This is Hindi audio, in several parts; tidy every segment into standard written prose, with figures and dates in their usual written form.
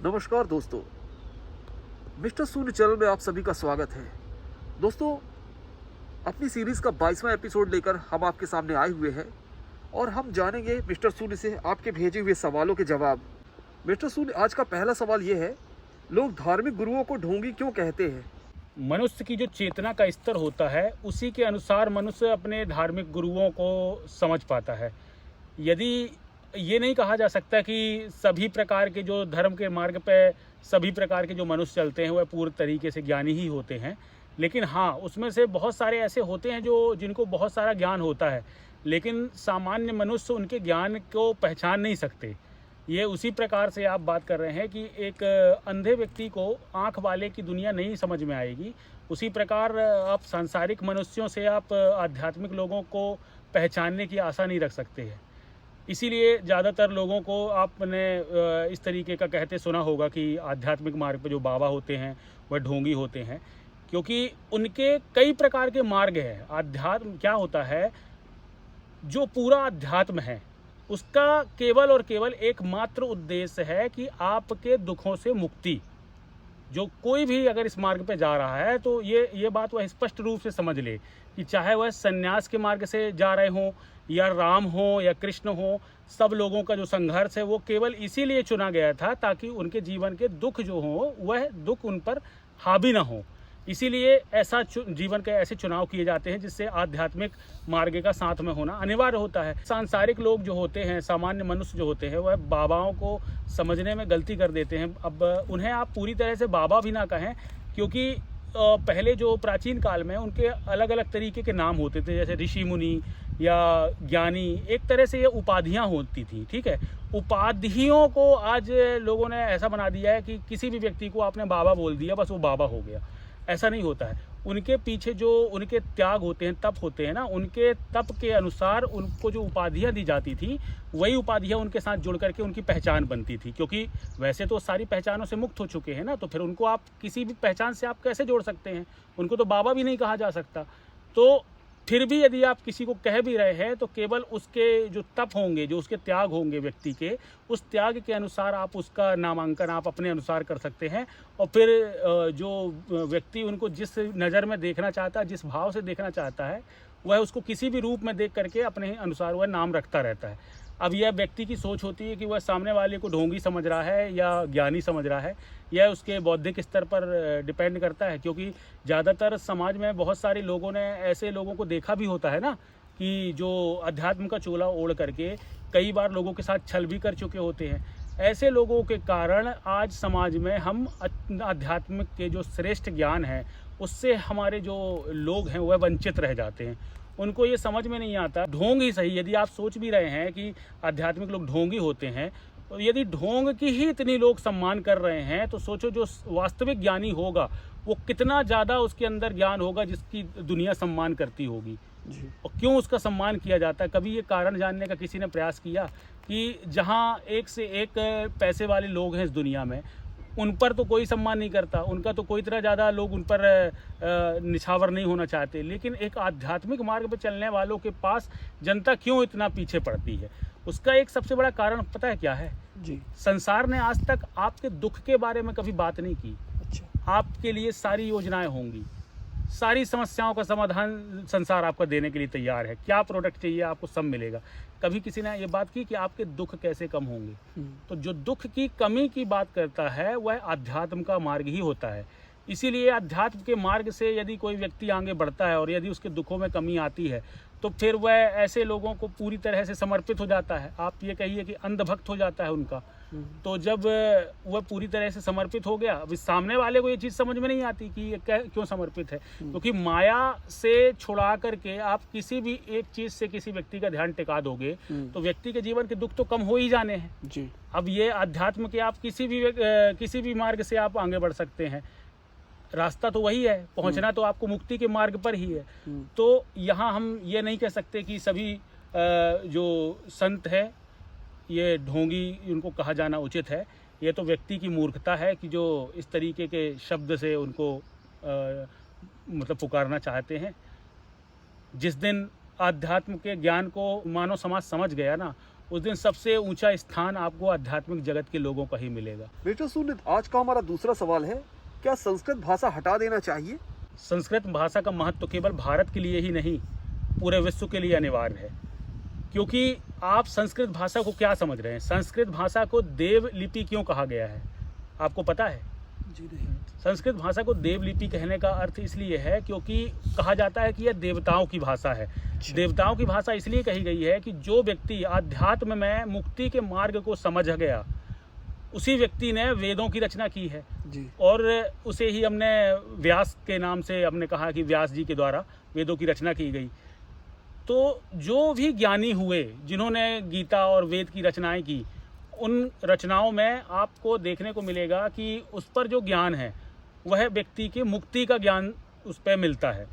नमस्कार दोस्तों, मिस्टर शून्य चैनल में आप सभी का स्वागत है। दोस्तों, अपनी सीरीज़ का 22वां एपिसोड लेकर हम आपके सामने आए हुए हैं और हम जानेंगे मिस्टर शून्य से आपके भेजे हुए सवालों के जवाब। मिस्टर शून्य, आज का पहला सवाल ये है, लोग धार्मिक गुरुओं को ढोंगी क्यों कहते हैं? मनुष्य की जो चेतना का स्तर होता है उसी के अनुसार मनुष्य अपने धार्मिक गुरुओं को समझ पाता है। यदि ये नहीं कहा जा सकता कि सभी प्रकार के जो धर्म के मार्ग पे सभी प्रकार के जो मनुष्य चलते हैं वह पूर्ण तरीके से ज्ञानी ही होते हैं, लेकिन हाँ, उसमें से बहुत सारे ऐसे होते हैं जो जिनको बहुत सारा ज्ञान होता है, लेकिन सामान्य मनुष्य उनके ज्ञान को पहचान नहीं सकते। ये उसी प्रकार से आप बात कर रहे हैं कि एक अंधे व्यक्ति को आँख वाले की दुनिया नहीं समझ में आएगी, उसी प्रकार आप सांसारिक मनुष्यों से आप आध्यात्मिक लोगों को पहचानने की आशा नहीं रख सकते हैं। इसीलिए ज़्यादातर लोगों को आपने इस तरीके का कहते सुना होगा कि आध्यात्मिक मार्ग पे जो बाबा होते हैं वह ढोंगी होते हैं, क्योंकि उनके कई प्रकार के मार्ग हैं। अध्यात्म क्या होता है, जो पूरा अध्यात्म है उसका केवल और केवल एकमात्र उद्देश्य है कि आपके दुखों से मुक्ति। जो कोई भी अगर इस मार्ग पे जा रहा है तो ये बात वह स्पष्ट रूप से समझ ले कि चाहे वह संन्यास के मार्ग से जा रहे हों या राम हो या कृष्ण हो, सब लोगों का जो संघर्ष है वो केवल इसीलिए चुना गया था ताकि उनके जीवन के दुख जो हो वह दुख उन पर हावी ना हो। इसीलिए ऐसा जीवन के ऐसे चुनाव किए जाते हैं जिससे आध्यात्मिक मार्ग का साथ में होना अनिवार्य होता है। सांसारिक लोग जो होते हैं, सामान्य मनुष्य जो होते हैं, वह बाबाओं को समझने में गलती कर देते हैं। अब उन्हें आप पूरी तरह से बाबा भी ना कहें, क्योंकि पहले जो प्राचीन काल में उनके अलग अलग तरीके के नाम होते थे, जैसे ऋषि मुनि या ज्ञानी, एक तरह से ये उपाधियाँ होती थी। ठीक है, उपाधियों को आज लोगों ने ऐसा बना दिया है कि किसी भी व्यक्ति को आपने बाबा बोल दिया बस वो बाबा हो गया। ऐसा नहीं होता है। उनके पीछे जो उनके त्याग होते हैं, तप होते हैं ना, उनके तप के अनुसार उनको जो उपाधियाँ दी जाती थी वही उपाधियाँ उनके साथ जुड़ करके उनकी पहचान बनती थी। क्योंकि वैसे तो सारी पहचानों से मुक्त हो चुके हैं ना, तो फिर उनको आप किसी भी पहचान से आप कैसे जोड़ सकते हैं? उनको तो बाबा भी नहीं कहा जा सकता। तो फिर भी यदि आप किसी को कह भी रहे हैं तो केवल उसके जो तप होंगे, जो उसके त्याग होंगे व्यक्ति के, उस त्याग के अनुसार आप उसका नामांकन आप अपने अनुसार कर सकते हैं। और फिर जो व्यक्ति उनको जिस नज़र में देखना चाहता है, जिस भाव से देखना चाहता है, वह उसको किसी भी रूप में देख करके अपने अनुसार वह नाम रखता रहता है। अब यह व्यक्ति की सोच होती है कि वह सामने वाले को ढोंगी समझ रहा है या ज्ञानी समझ रहा है, यह उसके बौद्धिक स्तर पर डिपेंड करता है। क्योंकि ज़्यादातर समाज में बहुत सारे लोगों ने ऐसे लोगों को देखा भी होता है ना, कि जो अध्यात्म का चोला ओढ़ करके कई बार लोगों के साथ छल भी कर चुके होते हैं। ऐसे लोगों के कारण आज समाज में हम आध्यात्मिक के जो श्रेष्ठ ज्ञान है उससे हमारे जो लोग हैं वह वंचित रह जाते हैं। उनको ये समझ में नहीं आता। ढोंग ही सही, यदि आप सोच भी रहे हैं कि आध्यात्मिक लोग ढोंगी होते हैं, तो यदि ढोंग की ही इतनी लोग सम्मान कर रहे हैं तो सोचो जो वास्तविक ज्ञानी होगा वो कितना ज़्यादा उसके अंदर ज्ञान होगा जिसकी दुनिया सम्मान करती होगी जी। और क्यों उसका सम्मान किया जाता है? कभी ये कारण जानने का किसी ने प्रयास किया कि जहाँ एक से एक पैसे वाले लोग हैं इस दुनिया में, उन पर तो कोई सम्मान नहीं करता, उनका तो कोई तरह ज़्यादा लोग उन पर निछावर नहीं होना चाहते, लेकिन एक आध्यात्मिक मार्ग पर चलने वालों के पास जनता क्यों इतना पीछे पड़ती है? उसका एक सबसे बड़ा कारण पता है क्या है जी? संसार ने आज तक आपके दुख के बारे में कभी बात नहीं की। अच्छा। आपके लिए सारी योजनाएं होंगी, सारी समस्याओं का समाधान संसार आपको देने के लिए तैयार है। क्या प्रोडक्ट चाहिए आपको सब मिलेगा। कभी किसी ने ये बात की कि आपके दुख कैसे कम होंगे? तो जो दुख की कमी की बात करता है वह अध्यात्म का मार्ग ही होता है। इसीलिए अध्यात्म के मार्ग से यदि कोई व्यक्ति आगे बढ़ता है और यदि उसके दुखों में कमी आती है तो फिर वह ऐसे लोगों को पूरी तरह से समर्पित हो जाता है। आप ये कहिए कि अंधभक्त हो जाता है उनका। तो जब वह पूरी तरह से समर्पित हो गया, अभी सामने वाले को ये चीज़ समझ में नहीं आती कि ये क्यों समर्पित है, क्योंकि माया से छुड़ा करके आप किसी भी एक चीज़ से किसी व्यक्ति का ध्यान टिका दोगे तो व्यक्ति के जीवन के दुख तो कम हो ही जाने हैं जी। अब ये अध्यात्म के आप किसी भी मार्ग से आप आगे बढ़ सकते हैं, रास्ता तो वही है, पहुंचना तो आपको मुक्ति के मार्ग पर ही है। तो यहाँ हम ये नहीं कह सकते कि सभी जो संत है ये ढोंगी उनको कहा जाना उचित है। ये तो व्यक्ति की मूर्खता है कि जो इस तरीके के शब्द से उनको मतलब पुकारना चाहते हैं। जिस दिन आध्यात्म के ज्ञान को मानव समाज समझ गया ना, उस दिन सबसे ऊंचा स्थान आपको आध्यात्मिक जगत के लोगों का ही मिलेगा। मिस्टर सुनील, आज का हमारा दूसरा सवाल है, क्या संस्कृत भाषा हटा देना चाहिए? संस्कृत भाषा का महत्व केवल भारत के लिए ही नहीं, पूरे विश्व के लिए अनिवार्य है। क्योंकि आप संस्कृत भाषा को क्या समझ रहे हैं? संस्कृत भाषा को देव लिपि क्यों कहा गया है, आपको पता है? जी नहीं। संस्कृत भाषा को देवलिपि कहने का अर्थ इसलिए है क्योंकि कहा जाता है कि यह देवताओं की भाषा है। देवताओं की भाषा इसलिए कही गई है कि जो व्यक्ति आध्यात्म में मुक्ति के मार्ग को समझ गया, उसी व्यक्ति ने वेदों की रचना की है जी। और उसे ही हमने व्यास के नाम से हमने कहा कि व्यास जी के द्वारा वेदों की रचना की गई। तो जो भी ज्ञानी हुए जिन्होंने गीता और वेद की रचनाएं की, उन रचनाओं में आपको देखने को मिलेगा कि उस पर जो ज्ञान है वह व्यक्ति के मुक्ति का ज्ञान उस पर मिलता है।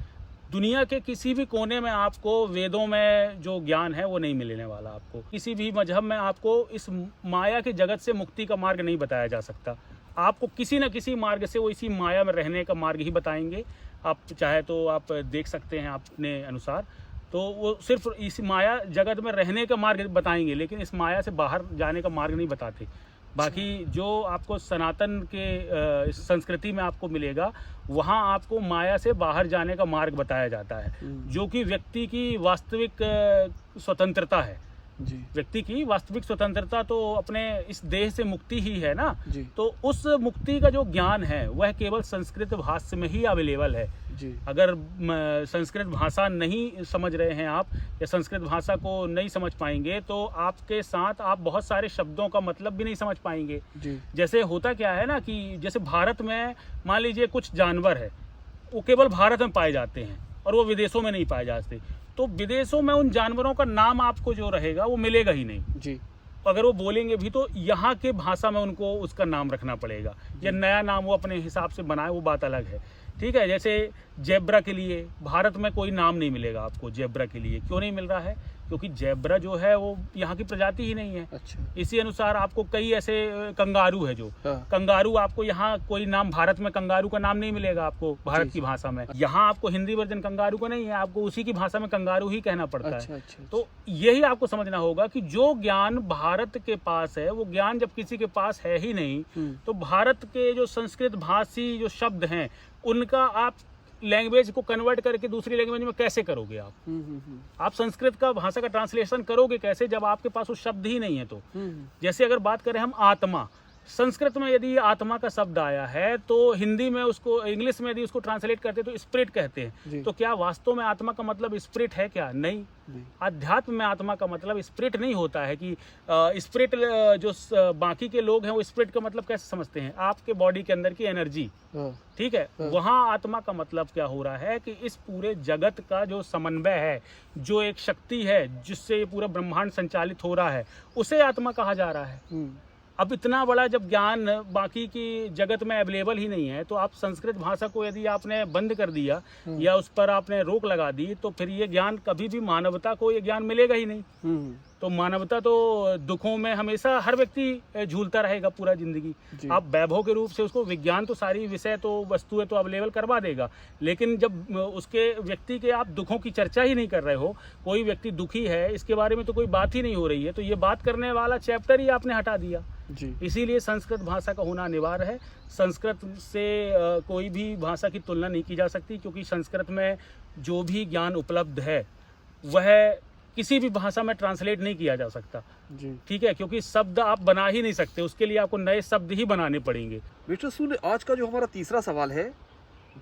दुनिया के किसी भी कोने में आपको वेदों में जो ज्ञान है वो नहीं मिलने वाला। आपको किसी भी मजहब में आपको इस माया के जगत से मुक्ति का मार्ग नहीं बताया जा सकता। आपको किसी न किसी मार्ग से वो इसी माया में रहने का मार्ग ही बताएंगे। आप चाहे तो आप देख सकते हैं अपने अनुसार, तो वो सिर्फ इस माया जगत में रहने का मार्ग बताएंगे, लेकिन इस माया से बाहर जाने का मार्ग नहीं बताते। बाकी जो आपको सनातन के संस्कृति में आपको मिलेगा, वहाँ आपको माया से बाहर जाने का मार्ग बताया जाता है, जो कि व्यक्ति की वास्तविक स्वतंत्रता है जी। व्यक्ति की वास्तविक स्वतंत्रता तो अपने इस देह से मुक्ति ही है ना जी। तो उस मुक्ति का जो ज्ञान है वह केवल संस्कृत भाषा में ही अवेलेबल है जी। अगर संस्कृत भाषा नहीं समझ रहे हैं आप या संस्कृत भाषा को नहीं समझ पाएंगे तो आपके साथ आप बहुत सारे शब्दों का मतलब भी नहीं समझ पाएंगे जी। जैसे होता क्या है ना कि जैसे भारत में मान लीजिए कुछ जानवर है वो केवल भारत में पाए जाते हैं और वो विदेशों में नहीं पाए जाते, तो विदेशों में उन जानवरों का नाम आपको जो रहेगा वो मिलेगा ही नहीं जी। अगर वो बोलेंगे भी तो यहाँ के भाषा में उनको उसका नाम रखना पड़ेगा या नया नाम वो अपने हिसाब से बनाए, वो बात अलग है। ठीक है, जैसे जेब्रा के लिए भारत में कोई नाम नहीं मिलेगा आपको। जेब्रा के लिए क्यों नहीं मिल रहा है? क्योंकि जेब्रा जो है वो यहाँ की प्रजाति ही नहीं है। अच्छा। इसी अनुसार आपको कई ऐसे कंगारू है जो कंगारू आपको यहाँ कोई नाम भारत में कंगारू का नाम नहीं मिलेगा आपको भारत की भाषा में। यहाँ आपको हिंदी वर्जन कंगारू का नहीं है, आपको उसी की भाषा में कंगारू ही कहना पड़ता है। अच्छा। तो यही आपको समझना होगा कि जो ज्ञान भारत के पास है वो ज्ञान जब किसी के पास है ही नहीं तो भारत के जो संस्कृत भाषी जो शब्द हैं उनका आप लैंग्वेज को कन्वर्ट करके दूसरी लैंग्वेज में कैसे करोगे आप संस्कृत का भाषा का ट्रांसलेशन करोगे कैसे जब आपके पास वो शब्द ही नहीं है। तो जैसे अगर बात करें हम आत्मा, संस्कृत में यदि आत्मा का शब्द आया है तो हिंदी में उसको इंग्लिश में यदि उसको ट्रांसलेट करते तो स्पिरिट कहते हैं, तो क्या वास्तव में आत्मा का मतलब स्पिरिट है क्या? नहीं। अध्यात्म में आत्मा का मतलब स्पिरिट नहीं होता है कि स्पिरिट जो बाकी के लोग हैं वो स्पिरिट का मतलब कैसे समझते हैं? आपके बॉडी के अंदर की एनर्जी। ठीक है, वहाँ आत्मा का मतलब क्या हो रहा है कि इस पूरे जगत का जो समन्वय है, जो एक शक्ति है जिससे ये पूरा ब्रह्मांड संचालित हो रहा है, उसे आत्मा कहा जा रहा है। अब इतना बड़ा जब ज्ञान बाकी की जगत में अवेलेबल ही नहीं है तो आप संस्कृत भाषा को यदि आपने बंद कर दिया या उस पर आपने रोक लगा दी तो फिर ये ज्ञान कभी भी मानवता को ये ज्ञान मिलेगा ही नहीं। तो मानवता तो दुखों में हमेशा हर व्यक्ति झूलता रहेगा पूरा जिंदगी। आप वैभव के रूप से उसको विज्ञान तो सारी विषय तो वस्तुएं तो अवेलेबल करवा देगा, लेकिन जब उसके व्यक्ति के आप दुखों की चर्चा ही नहीं कर रहे हो, कोई व्यक्ति दुखी है इसके बारे में तो कोई बात ही नहीं हो रही है, तो ये बात करने वाला चैप्टर ही आपने हटा दिया। इसीलिए संस्कृत भाषा का होना अनिवार्य है। संस्कृत से कोई भी भाषा की तुलना नहीं की जा सकती क्योंकि संस्कृत में जो भी ज्ञान उपलब्ध है वह किसी भी भाषा में ट्रांसलेट नहीं किया जा सकता। ठीक है, क्योंकि शब्द आप बना ही नहीं सकते, उसके लिए आपको नए शब्द ही बनाने पड़ेंगे। मिस्टर सुन, आज का जो हमारा तीसरा सवाल है,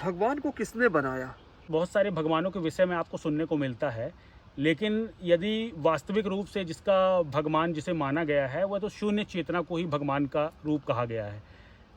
भगवान को किसने बनाया? बहुत सारे भगवानों के विषय में आपको सुनने को मिलता है, लेकिन यदि वास्तविक रूप से जिसका भगवान जिसे माना गया है वह तो शून्य चेतना को ही भगवान का रूप कहा गया है।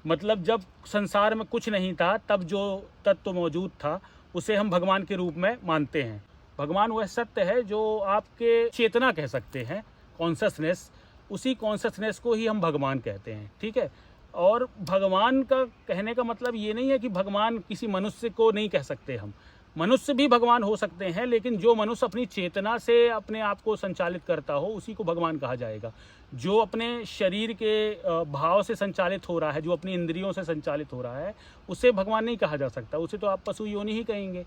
मतलब जब संसार में कुछ नहीं था तब जो तत्व मौजूद था उसे हम भगवान के रूप में मानते हैं। भगवान वह सत्य है जो आपके चेतना कह सकते हैं, कॉन्शसनेस, उसी कॉन्शसनेस को ही हम भगवान कहते हैं। ठीक है, और भगवान का कहने का मतलब ये नहीं है कि भगवान किसी मनुष्य को नहीं कह सकते। हम मनुष्य भी भगवान हो सकते हैं, लेकिन जो मनुष्य अपनी चेतना से अपने आप को संचालित करता हो उसी को भगवान कहा जाएगा। जो अपने शरीर के भाव से संचालित हो रहा है, जो अपनी इंद्रियों से संचालित हो रहा है, उसे भगवान नहीं कहा जा सकता, उसे तो आप पशु योनि ही कहेंगे।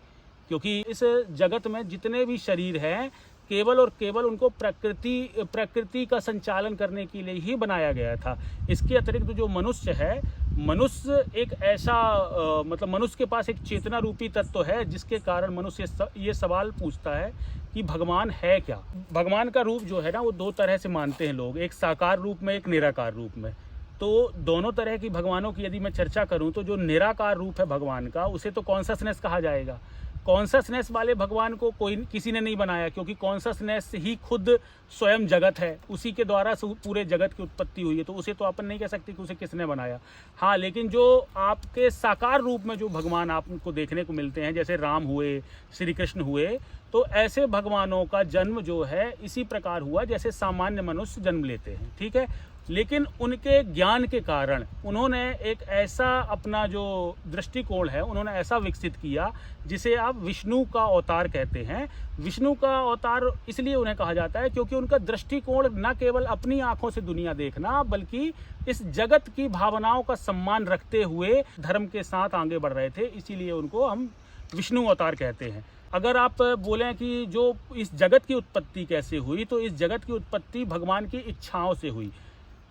क्योंकि इस जगत में जितने भी शरीर हैं केवल और केवल उनको प्रकृति का संचालन करने के लिए ही बनाया गया था। इसके अतिरिक्त जो मनुष्य है, मनुष्य एक ऐसा मतलब मनुष्य के पास एक चेतना रूपी तत्व है जिसके कारण मनुष्य ये सवाल पूछता है कि भगवान है क्या। भगवान का रूप जो है ना वो दो तरह से मानते हैं लोग, एक साकार रूप में, एक निराकार रूप में। तो दोनों तरह की भगवानों की यदि मैं चर्चा करूं तो जो निराकार रूप है भगवान का, उसे तो कॉन्शसनेस कहा जाएगा। कॉन्शसनेस वाले भगवान को किसी ने नहीं बनाया, क्योंकि कॉन्शसनेस ही खुद स्वयं जगत है, उसी के द्वारा पूरे जगत की उत्पत्ति हुई है, तो उसे तो अपन नहीं कह सकते कि उसे किसने बनाया। हाँ, लेकिन जो आपके साकार रूप में जो भगवान आपको देखने को मिलते हैं, जैसे राम हुए, श्री कृष्ण हुए, तो ऐसे भगवानों का जन्म जो है इसी प्रकार हुआ जैसे सामान्य मनुष्य जन्म लेते हैं, ठीक है। लेकिन उनके ज्ञान के कारण उन्होंने एक ऐसा अपना जो दृष्टिकोण है उन्होंने ऐसा विकसित किया जिसे आप विष्णु का अवतार कहते हैं। विष्णु का अवतार इसलिए उन्हें कहा जाता है क्योंकि उनका दृष्टिकोण न केवल अपनी आंखों से दुनिया देखना, बल्कि इस जगत की भावनाओं का सम्मान रखते हुए धर्म के साथ आगे बढ़ रहे थे, इसीलिए उनको हम विष्णु अवतार कहते हैं। अगर आप बोलें कि जो इस जगत की उत्पत्ति कैसे हुई, तो इस जगत की उत्पत्ति भगवान की इच्छाओं से हुई।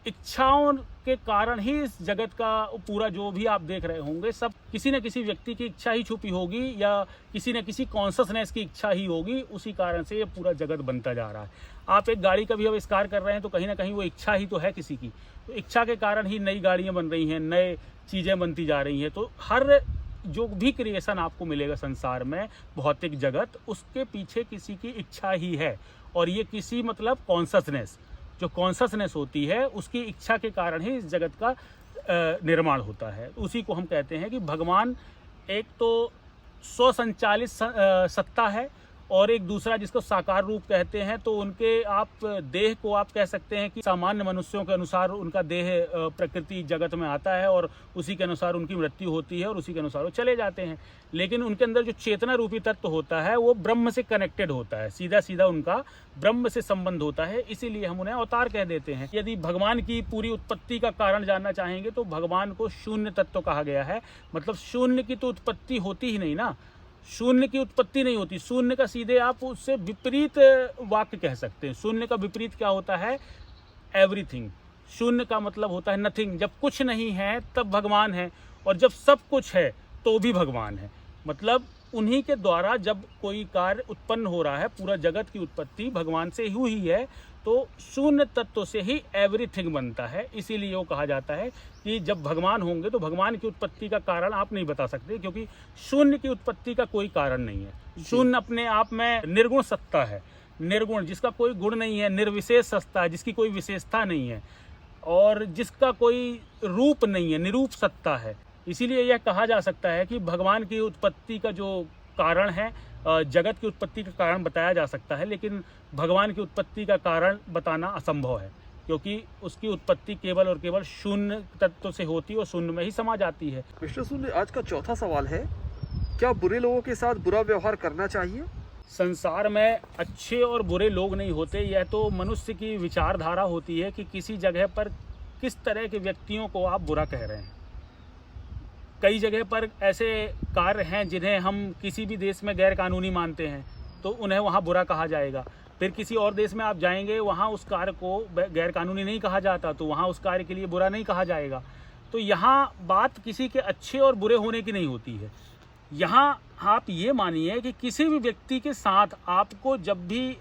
इच्छाओं के कारण ही इस जगत का पूरा जो भी आप देख रहे होंगे सब किसी न किसी व्यक्ति की इच्छा ही छुपी होगी या किसी न किसी कॉन्शसनेस की इच्छा ही होगी, उसी कारण से ये पूरा जगत बनता जा रहा है। आप एक गाड़ी का भी आविष्कार कर रहे हैं तो कहीं ना कहीं वो इच्छा ही तो है किसी की, तो इच्छा के कारण ही नई गाड़ियाँ बन रही हैं, नए चीज़ें बनती जा रही हैं। तो हर जो भी क्रिएशन आपको मिलेगा संसार में, भौतिक जगत, उसके पीछे किसी की इच्छा ही है। और ये किसी मतलब कॉन्शसनेस, जो कॉन्शसनेस होती है उसकी इच्छा के कारण ही इस जगत का निर्माण होता है। उसी को हम कहते हैं कि भगवान एक तो स्वसंचालित सत्ता है और एक दूसरा जिसको साकार रूप कहते हैं। तो उनके आप देह को आप कह सकते हैं कि सामान्य मनुष्यों के अनुसार उनका देह प्रकृति जगत में आता है और उसी के अनुसार उनकी मृत्यु होती है और उसी के अनुसार वो चले जाते हैं। लेकिन उनके अंदर जो चेतना रूपी तत्व होता है वो ब्रह्म से कनेक्टेड होता है, सीधा सीधा उनका ब्रह्म से संबंध होता है, इसीलिए हम उन्हें अवतार कह देते हैं। यदि भगवान की पूरी उत्पत्ति का कारण जानना चाहेंगे तो भगवान को शून्य तत्व कहा गया है। मतलब शून्य की तो उत्पत्ति होती ही नहीं ना, शून्य की उत्पत्ति नहीं होती। शून्य का सीधे आप उससे विपरीत वाक्य कह सकते हैं। शून्य का विपरीत क्या होता है? एवरीथिंग। शून्य का मतलब होता है नथिंग। जब कुछ नहीं है तब भगवान है, और जब सब कुछ है तो भी भगवान है। मतलब उन्हीं के द्वारा जब कोई कार्य उत्पन्न हो रहा है, पूरा जगत की उत्पत्ति भगवान से ही हुई है, तो शून्य तत्व से ही एवरीथिंग बनता है। इसीलिए वो कहा जाता है कि जब भगवान होंगे तो भगवान की उत्पत्ति का कारण आप नहीं बता सकते, क्योंकि शून्य की उत्पत्ति का कोई कारण नहीं है। शून्य अपने आप में निर्गुण सत्ता है, निर्गुण जिसका कोई गुण नहीं है, निर्विशेष सत्ता है जिसकी कोई विशेषता नहीं है, और जिसका कोई रूप नहीं है, निरूप सत्ता है। इसीलिए यह कहा जा सकता है कि भगवान की उत्पत्ति का जो कारण है, जगत की उत्पत्ति का कारण बताया जा सकता है, लेकिन भगवान की उत्पत्ति का कारण बताना असंभव है, क्योंकि उसकी उत्पत्ति केवल और केवल शून्य तत्व से होती है और शून्य में ही समा जाती है। मिस्टर सूर्य, आज का चौथा सवाल है, क्या बुरे लोगों के साथ बुरा व्यवहार करना चाहिए? संसार में अच्छे और बुरे लोग नहीं होते, यह तो मनुष्य की विचारधारा होती है कि किसी जगह पर किस तरह के व्यक्तियों को आप बुरा कह रहे हैं। कई जगह पर ऐसे कार्य हैं जिन्हें हम किसी भी देश में गैर कानूनी मानते हैं तो उन्हें वहाँ बुरा कहा जाएगा। फिर किसी और देश में आप जाएंगे, वहाँ उस कार्य को गैर कानूनी नहीं कहा जाता, तो वहाँ उस कार्य के लिए बुरा नहीं कहा जाएगा। तो यहाँ बात किसी के अच्छे और बुरे होने की नहीं होती है। यहाँ आप ये मानिए कि किसी भी व्यक्ति के साथ आपको जब भी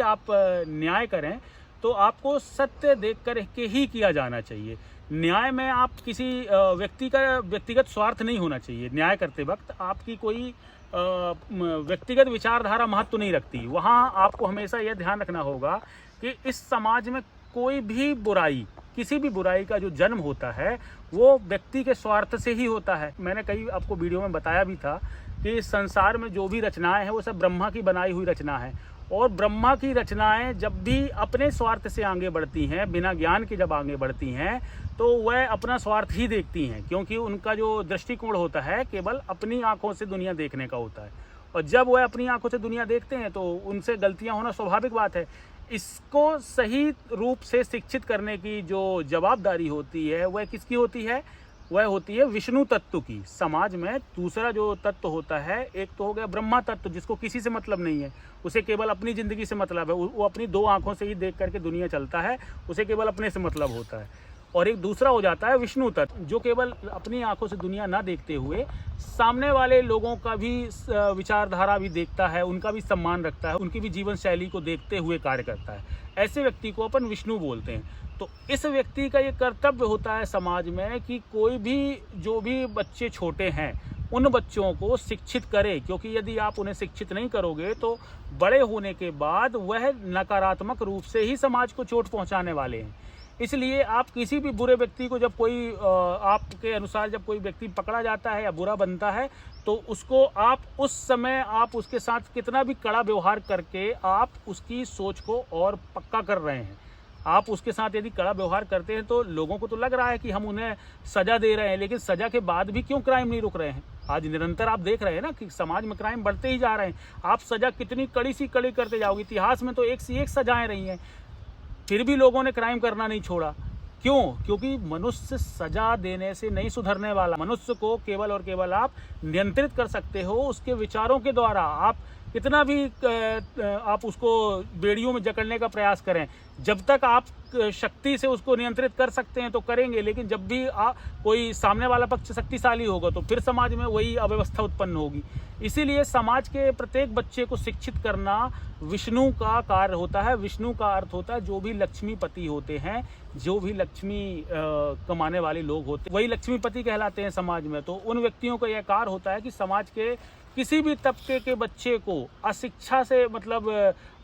आप न्याय करें तो आपको सत्य देख कर के ही किया जाना चाहिए। न्याय में आप किसी व्यक्ति का व्यक्तिगत स्वार्थ नहीं होना चाहिए। न्याय करते वक्त आपकी कोई व्यक्तिगत विचारधारा महत्व नहीं रखती। वहाँ आपको हमेशा यह ध्यान रखना होगा कि इस समाज में कोई भी बुराई, किसी भी बुराई का जो जन्म होता है वो व्यक्ति के स्वार्थ से ही होता है। मैंने कई आपको वीडियो में बताया भी था कि इस संसार में जो भी रचनाएं हैं वो सब ब्रह्मा की बनाई हुई रचना है, और ब्रह्मा की रचनाएं जब भी अपने स्वार्थ से आगे बढ़ती हैं, बिना ज्ञान के जब आगे बढ़ती हैं, तो वह अपना स्वार्थ ही देखती हैं, क्योंकि उनका जो दृष्टिकोण होता है केवल अपनी आंखों से दुनिया देखने का होता है। और जब वह अपनी आंखों से दुनिया देखते हैं तो उनसे गलतियां होना स्वाभाविक बात है। इसको सही रूप से शिक्षित करने की जो जवाबदारी होती है वह किसकी होती है? वह होती है विष्णु तत्व की। समाज में दूसरा जो तत्व होता है, एक तो हो गया ब्रह्मा तत्व, जिसको किसी से मतलब नहीं है, उसे केवल अपनी ज़िंदगी से मतलब है, वो अपनी दो आँखों से ही देख करके दुनिया चलता है, उसे केवल अपने से मतलब होता है। और एक दूसरा हो जाता है विष्णु तत्व, जो केवल अपनी आंखों से दुनिया ना देखते हुए सामने वाले लोगों का भी विचारधारा भी देखता है, उनका भी सम्मान रखता है, उनकी भी जीवन शैली को देखते हुए कार्य करता है। ऐसे व्यक्ति को अपन विष्णु बोलते हैं। तो इस व्यक्ति का ये कर्तव्य होता है समाज में कि कोई भी जो भी बच्चे छोटे हैं उन बच्चों को शिक्षित करे, क्योंकि यदि आप उन्हें शिक्षित नहीं करोगे तो बड़े होने के बाद वह नकारात्मक रूप से ही समाज को चोट पहुंचाने वाले हैं। इसलिए आप किसी भी बुरे व्यक्ति को, जब कोई आपके अनुसार जब कोई व्यक्ति पकड़ा जाता है या बुरा बनता है, तो उसको आप उस समय आप उसके साथ कितना भी कड़ा व्यवहार करके आप उसकी सोच को और पक्का कर रहे हैं। आप उसके साथ यदि कड़ा व्यवहार करते हैं तो लोगों को तो लग रहा है कि हम उन्हें सजा दे रहे हैं, लेकिन सजा के बाद भी क्यों क्राइम नहीं रुक रहे हैं? आज निरंतर आप देख रहे हैं ना कि समाज में क्राइम बढ़ते ही जा रहे हैं। आप सजा कितनी कड़ी सी कड़ी करते जाओगे, इतिहास में तो एक से एक सजाएं रही हैं, फिर भी लोगों ने क्राइम करना नहीं छोड़ा। क्यों? क्योंकि मनुष्य सजा देने से नहीं सुधरने वाला। मनुष्य को केवल और केवल आप नियंत्रित कर सकते हो उसके विचारों के द्वारा। आप कितना भी आप उसको बेड़ियों में जकड़ने का प्रयास करें, जब तक आप शक्ति से उसको नियंत्रित कर सकते हैं तो करेंगे, लेकिन जब भी कोई सामने वाला पक्ष शक्तिशाली होगा तो फिर समाज में वही अव्यवस्था उत्पन्न होगी। इसीलिए समाज के प्रत्येक बच्चे को शिक्षित करना विष्णु का कार्य होता है। विष्णु का अर्थ होता है जो भी लक्ष्मीपति होते हैं, जो भी लक्ष्मी कमाने वाले लोग होते हैं, वही लक्ष्मीपति कहलाते हैं समाज में। तो उन व्यक्तियों का यह कार्य होता है कि समाज के किसी भी तबके के बच्चे को अशिक्षा से मतलब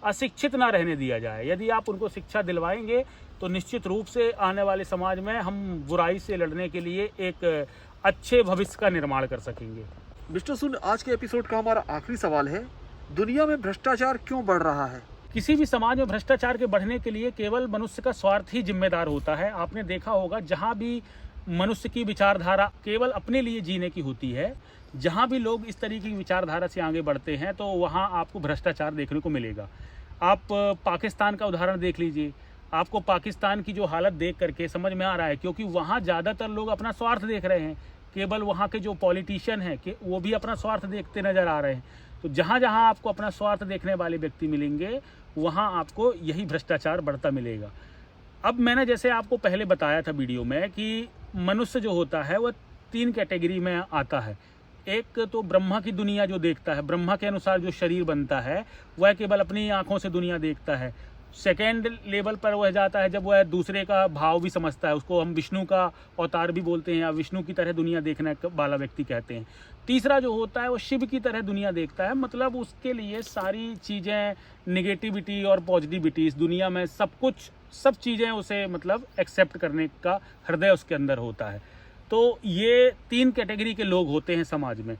अशिक्षित ना रहने दिया जाए। यदि आप उनको शिक्षा दिलवाएंगे तो निश्चित रूप से आने वाले समाज में हम बुराई से लड़ने के लिए एक अच्छे भविष्य का निर्माण कर सकेंगे। मिस्टर सुन, आज के एपिसोड का हमारा आखिरी सवाल है, दुनिया में भ्रष्टाचार क्यों बढ़ रहा है? किसी भी समाज में भ्रष्टाचार के बढ़ने के लिए केवल मनुष्य का स्वार्थ ही जिम्मेदार होता है। आपने देखा होगा जहाँ भी मनुष्य की विचारधारा केवल अपने लिए जीने की होती है, जहाँ भी लोग इस तरीके की विचारधारा से आगे बढ़ते हैं तो वहाँ आपको भ्रष्टाचार देखने को मिलेगा। आप पाकिस्तान का उदाहरण देख लीजिए। आपको पाकिस्तान की जो हालत देख करके समझ में आ रहा है, क्योंकि वहाँ ज़्यादातर लोग अपना स्वार्थ देख रहे हैं। केवल वहाँ के जो पॉलिटिशियन हैं कि वो भी अपना स्वार्थ देखते नज़र आ रहे हैं। तो जहाँ जहाँ आपको अपना स्वार्थ देखने वाले व्यक्ति मिलेंगे वहाँ आपको यही भ्रष्टाचार बढ़ता मिलेगा। अब मैंने जैसे आपको पहले बताया था वीडियो में कि मनुष्य जो होता है वह 3 कैटेगरी में आता है। एक तो ब्रह्मा की दुनिया जो देखता है, ब्रह्मा के अनुसार जो शरीर बनता है वह केवल अपनी आंखों से दुनिया देखता है। सेकेंड लेवल पर वह जाता है जब वह दूसरे का भाव भी समझता है, उसको हम विष्णु का अवतार भी बोलते हैं या विष्णु की तरह दुनिया देखने वाला व्यक्ति कहते हैं। तीसरा जो होता है वो शिव की तरह दुनिया देखता है, मतलब उसके लिए सारी चीज़ें निगेटिविटी और पॉजिटिविटी इस दुनिया में सब चीज़ें उसे मतलब एक्सेप्ट करने का हृदय उसके अंदर होता है। तो ये 3 कैटेगरी के लोग होते हैं समाज में।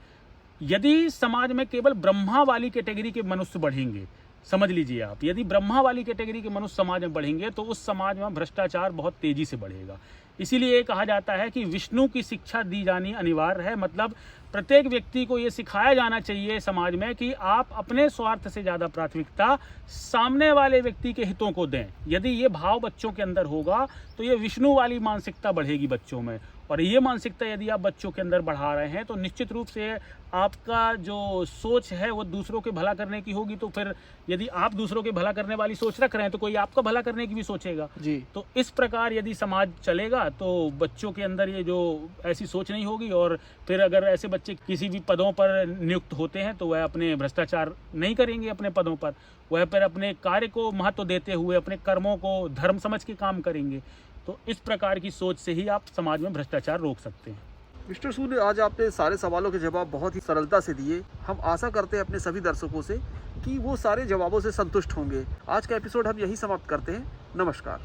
यदि समाज में केवल ब्रह्मा वाली कैटेगरी के मनुष्य बढ़ेंगे, समझ लीजिए आप, यदि ब्रह्मा वाली कैटेगरी के मनुष्य समाज में बढ़ेंगे तो उस समाज में भ्रष्टाचार बहुत तेजी से बढ़ेगा। इसीलिए कहा जाता है कि विष्णु की शिक्षा दी जानी अनिवार्य है। मतलब प्रत्येक व्यक्ति को ये सिखाया जाना चाहिए समाज में कि आप अपने स्वार्थ से ज़्यादा प्राथमिकता सामने वाले व्यक्ति के हितों को दें। यदि ये भाव बच्चों के अंदर होगा तो ये विष्णु वाली मानसिकता बढ़ेगी बच्चों में, और ये मानसिकता यदि आप बच्चों के अंदर बढ़ा रहे हैं तो निश्चित रूप से आपका जो सोच है वो दूसरों के भला करने की होगी। तो फिर यदि आप दूसरों के भला करने वाली सोच रख रहे हैं तो कोई आपका भला करने की भी सोचेगा जी। तो इस प्रकार यदि समाज चलेगा तो बच्चों के अंदर ये जो ऐसी सोच नहीं होगी, और फिर अगर ऐसे बच्चे किसी भी पदों पर नियुक्त होते हैं तो वह अपने भ्रष्टाचार नहीं करेंगे अपने पदों पर, वह फिर अपने कार्य को महत्व देते हुए अपने कर्मों को धर्म समझ के काम करेंगे। तो इस प्रकार की सोच से ही आप समाज में भ्रष्टाचार रोक सकते हैं। मिस्टर सूर्य, आज आपने सारे सवालों के जवाब बहुत ही सरलता से दिए। हम आशा करते हैं अपने सभी दर्शकों से कि वो सारे जवाबों से संतुष्ट होंगे। आज का एपिसोड हम यही समाप्त करते हैं। नमस्कार।